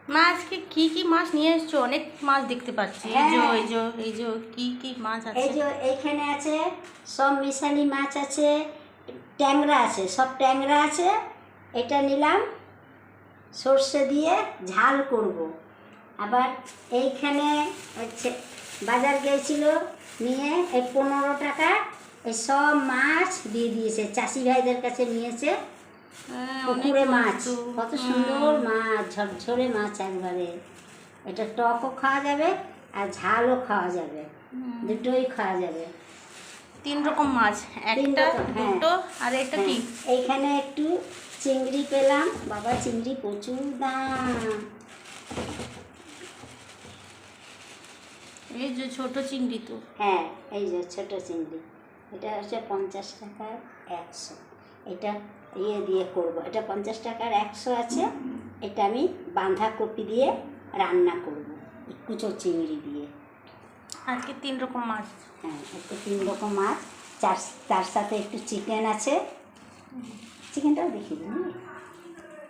মা আজকে কি কি মাছ নিয়ে এসছো? অনেক মাছ দেখতে পাচ্ছি। এই যে কি কি মাছ আছে? এই যে এইখানে আছে সব মিশালি মাছ আছে, ট্যাংরা আছে, সব ট্যাংরা আছে। এটা নিলাম সর্ষে দিয়ে ঝাল করব। আবার এইখানে হচ্ছে বাজার গিয়েছিল নিয়ে এই 15 টাকা এই সব মাছ দিয়ে দিয়েছে, চাষি ভাইদের কাছে নিয়েছে। পুকুরে মাছ, কত সুন্দর মাছ, ঝরঝরে মাছ একবারে। এটা টকও খাওয়া যাবে আর ঝালও খাওয়া যাবে, দুটোই খাওয়া যাবে। 3 রকম মাছ, একটা দুটো আর একটা কি? এইখানে একটু চিংড়ি পেলাম, বাবা চিংড়ি প্রচুর দাম। এই যে ছোট চিংড়ি তো। হ্যাঁ, এই যে ছোট চিংড়ি, এটা হচ্ছে 50 টাকার 100। এটা দিয়ে করব, এটা 50 টাকার 100 আছে। এটা আমি বাঁধাকপি দিয়ে রান্না করব, কুচো চিংড়ি দিয়ে। আজকে 3 রকম মাছ। হ্যাঁ, একটু 3 রকম মাছ, তার সাথে একটু চিকেন আছে। চিকেনটাও দেখিয়ে দিন।